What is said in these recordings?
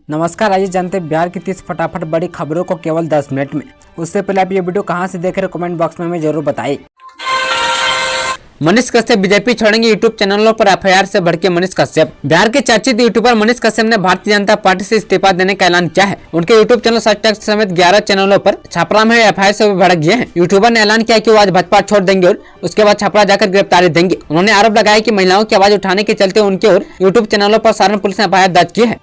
नमस्कार, आइए जानते हैं बिहार की 30 फटाफट बड़ी खबरों को केवल 10 मिनट में। उससे पहले आप ये वीडियो कहां से देख रहे हैं कमेंट बॉक्स में हमें जरूर बताइए। मनीष कश्यप बीजेपी छोड़ेंगे, यूट्यूब चैनलों पर एफआईआर से भड़के मनीष कश्यप। बिहार के चर्चित यूट्यूबर मनीष कश्यप ने भारतीय जनता पार्टी से इस्तीफा देने का ऐलान किया है। उनके यूट्यूब चैनल सच टेक्स्ट समेत 11 चैनलों पर छपरा में एफआईआर से भड़क गए हैं। यूट्यूबर ने ऐलान किया कि वो आज भाजपा छोड़ देंगे और उसके बाद छपरा जाकर गिरफ्तारी देंगे। उन्होंने आरोप लगाया कि महिलाओं की आवाज उठाने के चलते उनके और यूट्यूब चैनलों पर सारण पुलिस ने एफआईआर दर्ज की है।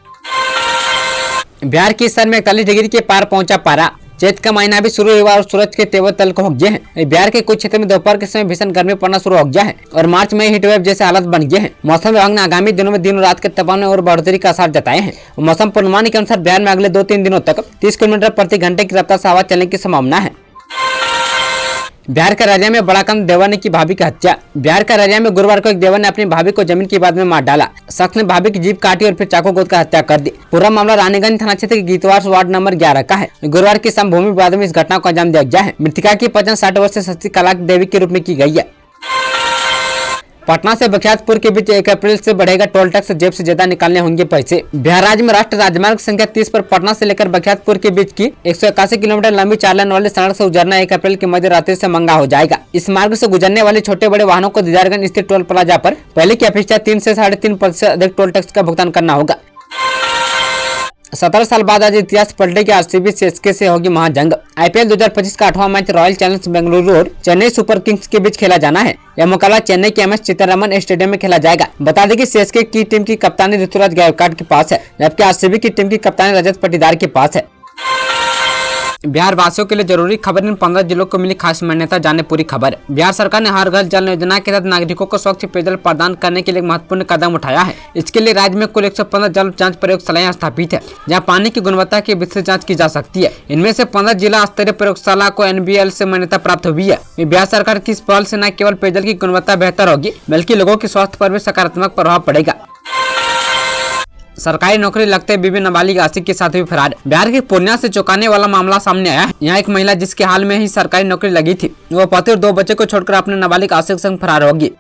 बिहार की इस साल में 41 डिग्री के पार पहुंचा पारा। चैत का महीना भी शुरू हुआ और सूरज के तेवर तल को हो गए हैं। बिहार के कुछ क्षेत्र में दोपहर के समय भीषण गर्मी पड़ना शुरू हो गया है और मार्च में हीट वेव जैसे हालत बन गए हैं। मौसम विभाग ने आगामी दिनों में दिन रात के तापमान में और बढ़ोतरी का आसार जताए हैं। मौसम पूर्वानुमान के अनुसार बिहार में अगले 2-3 दिनों तक 30 किलोमीटर प्रति घंटे की रफ्तार से हवा चलने की संभावना है। बिहार के रैया में बड़ा कंद देवर ने की भाभी की हत्या। बिहार का रैया में गुरुवार को एक देवर ने अपनी भाभी को जमीन की बात में मार डाला। शख्स ने भाभी की जीभ काटी और फिर चाकू गोद कर हत्या कर दी। पूरा मामला रानीगंज थाना क्षेत्र के गीतवार वार्ड नंबर 11 का है। गुरुवार की शाम भूमि विवाद में इस घटना को अंजाम दिया गया है। मृतका की पहचान 60 वर्ष से शशिकला देवी के रूप में की गई है। पटना से बख्तियारपुर के बीच 1 अप्रैल से बढ़ेगा टोल टैक्स, जेब से ज्यादा निकालने होंगे पैसे। बिहार राज्य में राष्ट्रीय राजमार्ग संख्या 30 पर पटना से लेकर बख्तियारपुर के बीच की 181 किलोमीटर लंबी 4 लेन वाली सड़क से गुजरना 1 अप्रैल की मध्य रात्रि से महंगा हो जाएगा। इस मार्ग से गुजरने वाले छोटे बड़े वाहनों को दीदारगंज स्थित टोल प्लाजा पर पहले की अपेक्षा 3 से 3.5% अधिक टोल टैक्स का भुगतान करना होगा। 17 साल बाद आज इतिहास पलटेगी, आरसीबी सीएसके से होगी महाजंग। आईपीएल 2025 का 8वां मैच रॉयल चैलेंजर्स बेंगलुरु और चेन्नई सुपर किंग्स के बीच खेला जाना है। यह मुकाबला चेन्नई के MS चिदंबरम स्टेडियम में खेला जाएगा। बता दें कि सीएसके की टीम की कप्तानी ऋतुराज गायकवाड़ के पास है, जबकि आरसीबी की टीम की कप्तानी रजत पाटीदार के पास है। बिहार वासियों के लिए जरूरी खबर, इन 15 जिलों को मिली खास मान्यता, जाने पूरी खबर। बिहार सरकार ने हर घर जल योजना के तहत नागरिकों को स्वच्छ पेयजल प्रदान करने के लिए महत्वपूर्ण कदम उठाया है। इसके लिए राज्य में कुल 115 जल जांच प्रयोगशालाएं स्थापित है, जहां पानी की गुणवत्ता की विस्तृत जांच की जा सकती है। इनमें से 15 जिला स्तरीय प्रयोगशाला को NBL से मान्यता प्राप्त हुई है। बिहार सरकार की इस पहल से न केवल पेयजल की गुणवत्ता बेहतर होगी, बल्कि लोगों के स्वास्थ्य पर भी सकारात्मक प्रभाव पड़ेगा। सरकारी नौकरी लगते बीबी नाबालिग आशिक के साथ भी फरार। बिहार के पूर्णिया से चौंकाने वाला मामला सामने आया है। यहाँ एक महिला जिसके हाल में ही सरकारी नौकरी लगी थी, वो पति और 2 बच्चे को छोड़कर अपने नाबालिग आशिक संग फरार होगी।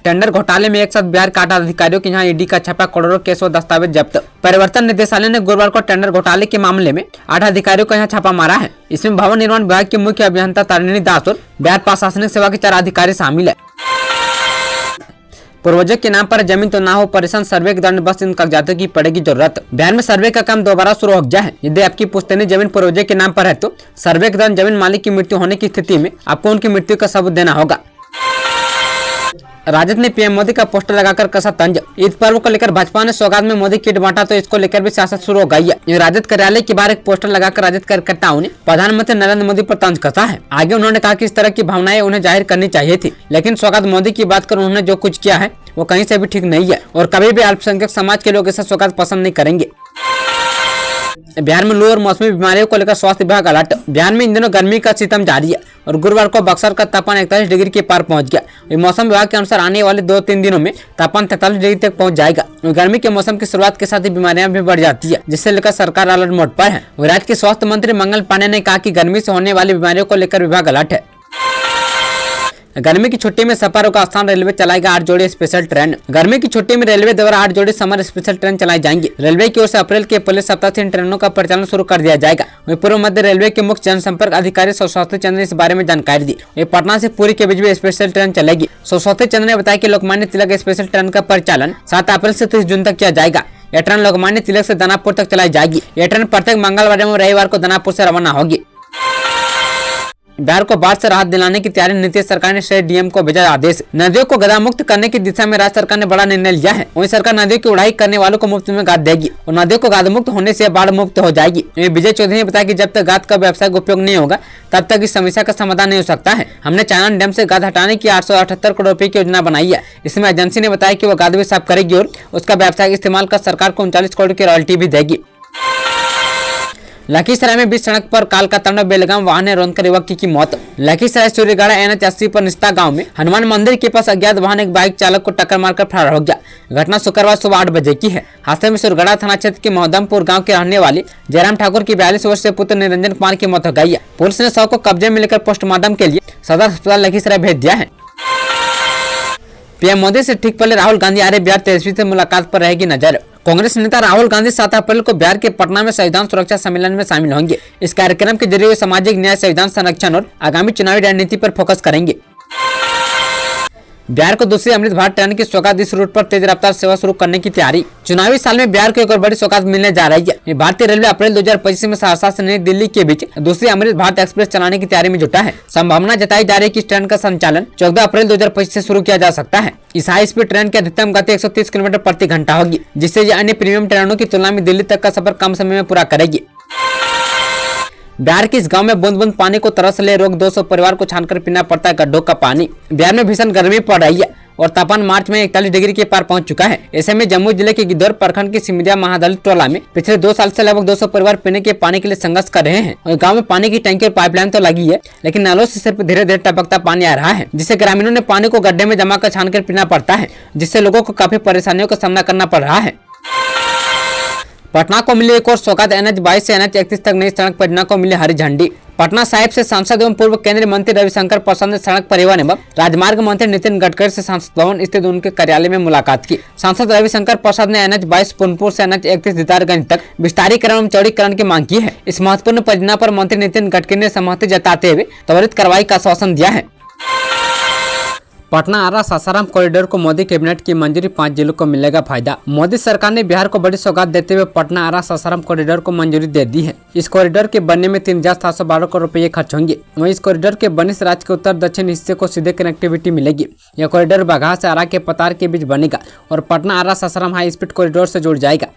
टेंडर घोटाले में एक साथ बिहार के 8 अधिकारियों के यहाँ ईडी का छापा, करोड़ों केस व दस्तावेज जब्त। परिवर्तन निदेशालय ने गुरुवार को टेंडर घोटाले के मामले में 8 अधिकारियों का यहाँ छापा मारा है। इसमें भवन निर्माण विभाग के मुख्य अभियंता तारिणी दास और बिहार प्रशासनिक सेवा के 4 अधिकारी शामिल है। पूर्वजों के नाम पर जमीन तो ना हो परेशान, सर्वे के दौरान बस इन कागजातों की पड़ेगी जरूरत। बिहार में सर्वे का काम दोबारा शुरू हो गया है। यदि आपकी पुश्तैनी जमीन पूर्वजों के नाम पर है तो सर्वे के दौरान जमीन मालिक की मृत्यु होने की स्थिति में आपको उनकी मृत्यु का सबूत देना होगा। राजद ने पीएम मोदी का पोस्टर लगाकर कसा तंज। ईद पर्व को लेकर भाजपा ने सौगात में मोदी किट बांटा तो इसको लेकर भी सियासत शुरू हो गई है। राजद कार्यालय के बाहर एक पोस्टर लगाकर राजद कार्यकर्ताओं ने प्रधानमंत्री नरेंद्र मोदी पर तंज कसा है। आगे उन्होंने कहा कि इस तरह की भावनाएं उन्हें जाहिर करनी चाहिए थी, लेकिन सौगात मोदी की बात कर उन्होंने जो कुछ किया है वो कहीं से भी ठीक नहीं है और कभी भी अल्पसंख्यक समाज के लोग ऐसा सौगात पसंद नहीं करेंगे। बिहार में लू और मौसमी बीमारियों को लेकर स्वास्थ्य विभाग अलर्ट। बिहार में इन दिनों गर्मी का सितम जारी है और गुरुवार को बक्सर का तापमान 41 डिग्री के पार पहुंच गया। मौसम विभाग के अनुसार आने वाले 2-3 दिनों में तापमान 43 डिग्री तक पहुंच जाएगा। गर्मी के मौसम की शुरुआत के साथ ही बीमारियां भी बढ़ जाती है, जिससे लेकर सरकार अलर्ट मोड पर है। राज्य के स्वास्थ्य मंत्री मंगल पांडे ने कहा कि गर्मी से होने वाली बीमारियों को लेकर विभाग अलर्ट है। गर्मी की छुट्टी में सफर का स्थान रेलवे चलाएगा 8 जोड़ी स्पेशल ट्रेन। गर्मी की छुट्टी में रेलवे द्वारा 8 जोड़ी समर स्पेशल ट्रेन चलाई जाएंगी। रेलवे की ओर से अप्रैल के पहले सप्ताह से इन ट्रेनों का परिचालन शुरू कर दिया जाएगा। वहीं पूर्व मध्य रेलवे के मुख्य जनसंपर्क अधिकारी सरस्वती चंद्र ने इस बारे में जानकारी दी। वहीं पटना से पुरी के बीच भी स्पेशल ट्रेन चलेगी। सरस्वती चंद्र ने बताया कि लोकमान्य तिलक स्पेशल ट्रेन का परिचालन 7 अप्रैल से 30 जून तक किया जाएगा। यह ट्रेन लोकमान्य तिलक से दानापुर तक चलाई जाएगी। यह ट्रेन प्रत्येक मंगलवार एवं रविवार को दानापुर से रवाना होगी। बिहार को बाढ़ से राहत दिलाने की तैयारी, नीतीश सरकार ने शहरी डीएम को भेजा आदेश। नदियों को गदा मुक्त करने की दिशा में राज्य सरकार ने बड़ा निर्णय लिया है। वहीं सरकार नदियों की उड़ाई करने वालों को मुफ्त में गाद देगी और नदियों को गाद मुक्त होने से बाढ़ मुक्त हो जाएगी। विजय चौधरी ने बताया कि जब तक गाद का व्यावसायिक उपयोग नहीं होगा तब तक इस समस्या का समाधान नहीं हो सकता है। हमने चांदन डैम से गाद हटाने की 878 करोड़ रुपए की योजना बनाई है। इसमें एजेंसी ने बताया कि वो गाद भी साफ करेगी और उसका व्यावसायिक इस्तेमाल कर सरकार को 39 करोड़ की रॉयल्टी भी देगी। लखीसराय में बीच सड़क पर काल का तांडव, बेलगाम वाहन ने रौंदकर युवक की मौत। लखीसराय सूर्यगढ़ा NH 80 पर निस्ता गांव में हनुमान मंदिर के पास अज्ञात वाहन एक बाइक चालक को टक्कर मारकर फरार हो गया। घटना शुक्रवार सुबह 8 बजे की है। हादसे में सूर्यगढ़ा थाना क्षेत्र के मोहदमपुर गांव के रहने वाले जयराम ठाकुर की 42 वर्षीय पुत्र निरंजन कुमार की मौत हो गई है। पुलिस ने शव को कब्जे में लेकर पोस्टमार्टम के लिए सदर अस्पताल लखीसराय भेज दिया है। पीएम मोदी से ठीक पहले राहुल गांधी आ रहे बिहार तेजस्वी से मुलाकात पर रहेगी नजर। कांग्रेस नेता राहुल गांधी 7 अप्रैल को बिहार के पटना में संविधान सुरक्षा सम्मेलन में शामिल होंगे। इस कार्यक्रम के जरिए वे सामाजिक न्याय, संविधान संरक्षण और आगामी चुनावी रणनीति पर फोकस करेंगे। बिहार को दूसरी अमृत भारत ट्रेन की सौगात, इस रूट पर तेज रफ्तार सेवा शुरू करने की तैयारी। चुनावी साल में बिहार को एक और बड़ी सौगात मिलने जा रही है। भारतीय रेलवे अप्रैल 2025 में सहरसा से नई दिल्ली के बीच दूसरी अमृत भारत एक्सप्रेस चलाने की तैयारी में जुटा है। संभावना जताई जा रही है कि इस ट्रेन का संचालन 14 अप्रैल 2025 से शुरू किया जा सकता है। इस हाई स्पीड ट्रेन की अधिकतम गति 130 किलोमीटर प्रति घंटा होगी, जिससे ये अन्य प्रीमियम ट्रेनों की तुलना में दिल्ली तक का सफर कम समय में पूरा करेगी। बिहार के इस गांव में बूंद बूंद पानी को तरस ले रोग 200 परिवार को छानकर पीना पड़ता है गड्ढों का पानी। बिहार में भीषण गर्मी पड़ रही है और तापमान मार्च में 41 डिग्री के पार पहुंच चुका है। ऐसे में जम्मू जिले के गिद्धौर प्रखंड की सिमरिया महादलित टोला में पिछले 2 साल से लगभग 200 परिवार पीने के पानी के लिए संघर्ष कर रहे हैं। और गांव में पानी की टंकी और पाइपलाइन तो लगी है, लेकिन नलों से सिर्फ धीरे धीरे टपकता पानी आ रहा है, जिससे ग्रामीणों ने पानी को गड्ढे में जमा कर छानकर पीना पड़ता है, जिससे लोगों को काफी परेशानियों का सामना करना पड़ रहा है। पटना को मिली एक और सौगात, NH 22 से NH 31 तक नई सड़क परियोजना को मिली हरी झंडी। पटना साहिब से सांसद एवं पूर्व केंद्रीय मंत्री रविशंकर प्रसाद ने सड़क परिवहन एवं राजमार्ग मंत्री नितिन गडकरी से सांसद भवन स्थित उनके कार्यालय में मुलाकात की। सांसद रविशंकर प्रसाद ने NH 22 पुनपुर से NH 31 दीदारगंज तक विस्तारीकरण एवं चौड़ीकरण की मांग की है। इस महत्वपूर्ण परियोजना पर मंत्री नितिन गडकरी ने सहमति जताते हुए त्वरित कार्रवाई का आश्वासन दिया है। पटना आरा सासाराम कॉरिडोर को मोदी कैबिनेट की मंजूरी, 5 जिलों को मिलेगा फायदा। मोदी सरकार ने बिहार को बड़ी सौगात देते हुए पटना आरा सासाराम कॉरिडोर को मंजूरी दे दी है। इस कॉरिडोर के बनने में 3,712 करोड़ रुपए खर्च होंगे। वहीं इस कॉरिडोर के बनने से राज्य के उत्तर दक्षिण हिस्से को सीधे कनेक्टिविटी मिलेगी। यह कॉरिडोर बगहा से आरा के पतार के बीच बनेगा और पटना आरा सासाराम हाई स्पीड कॉरिडोर से जुड़ जाएगा।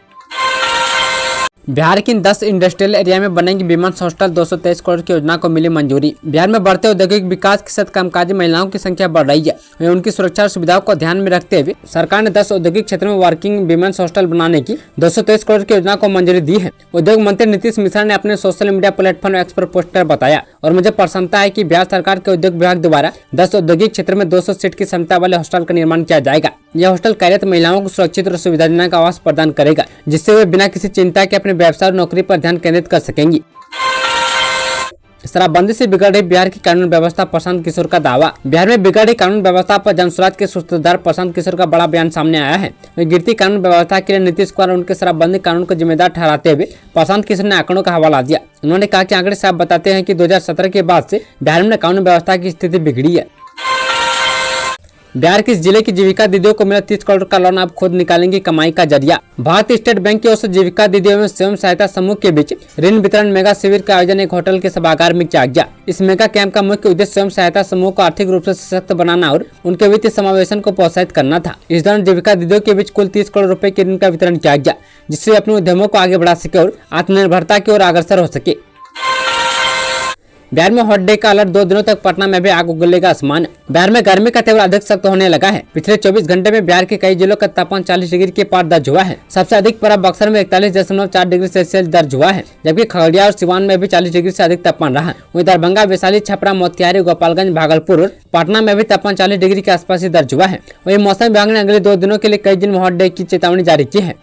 बिहार की 10 इंडस्ट्रियल एरिया में बनेगी विमेंस हॉस्टल, 223 करोड़ की योजना को मिली मंजूरी। बिहार में बढ़ते औद्योगिक विकास के साथ कामकाजी महिलाओं की संख्या बढ़ रही है। वहीं उनकी सुरक्षा और सुविधाओं को ध्यान में रखते हुए सरकार ने 10 औद्योगिक क्षेत्रों में वर्किंग विमेंस हॉस्टल बनाने की 223 करोड़ की योजना को मंजूरी दी है। उद्योग मंत्री नीतीश मिश्रा ने अपने सोशल मीडिया प्लेटफॉर्म एक्स पर पोस्टर बताया और मुझे प्रसन्नता है कि बिहार सरकार के उद्योग विभाग द्वारा 10 औद्योगिक क्षेत्र में 200 सीट की क्षमता वाले हॉस्टल का निर्माण किया जाएगा। यह हॉस्टल कार्यरत महिलाओं को सुरक्षित और सुविधाजनक आवास प्रदान करेगा, जिससे वे बिना किसी चिंता के अपने व्यवसाय और नौकरी पर ध्यान केंद्रित कर सकेंगी। शराबबंदी से बिगड़ रही बिहार की कानून व्यवस्था, प्रशांत किशोर का दावा। बिहार में बिगड़ रही कानून व्यवस्था पर जनसुराज के सूत्रधार प्रशांत किशोर का बड़ा बयान सामने आया है। गिरती कानून व्यवस्था के लिए नीतीश कुमार और उनके शराबबंदी कानून को जिम्मेदार ठहराते हुए प्रशांत किशोर ने आंकड़ों का हवाला दिया। उन्होंने कहा कि आंकड़े साफ बताते हैं कि 2017 के बाद से बिहार में कानून व्यवस्था की स्थिति बिगड़ी है। बिहार के इस जिले की जीविका दीदियों को मिला 30 करोड़ का लोन, अब खुद निकालेंगी कमाई का जरिया। भारतीय स्टेट बैंक की ओर से जीविका दीदियों एवं स्वयं सहायता समूह के बीच ऋण वितरण मेगा शिविर का आयोजन एक होटल के सभागार में किया गया। इस मेगा कैंप का मुख्य उद्देश्य स्वयं सहायता समूह को आर्थिक रूप से सशक्त बनाना और उनके वित्तीय समावेशन को प्रोत्साहित करना था। इस दौरान जीविका दीदियों के बीच कुल 30 करोड़ रुपए के ऋण का वितरण किया गया, जिससे वे अपने उद्यमों को आगे बढ़ा सके और आत्मनिर्भरता की ओर अग्रसर हो सके। बिहार में हॉट डे का अलर्ट, 2 दिनों तक पटना में भी आग उगलेगा आसमान। बिहार में गर्मी का तेवर अधिक सख्त होने लगा है। पिछले 24 घंटे में बिहार के कई जिलों का तापमान 40 डिग्री के पार दर्ज हुआ है। सबसे अधिक पारा बक्सर में 41.4 डिग्री सेल्सियस दर्ज हुआ है, जबकि खगड़िया और सिवान में भी 40 डिग्री से अधिक तापमान रहा। वहीं दरभंगा, वैशाली, छपरा, मोतिहारी, गोपालगंज, भागलपुर और पटना में भी तापमान 40 डिग्री के आसपास ही दर्ज हुआ है। वहीं मौसम विभाग ने अगले 2 दिनों के लिए कई जिलों में हॉट डे की चेतावनी जारी की है।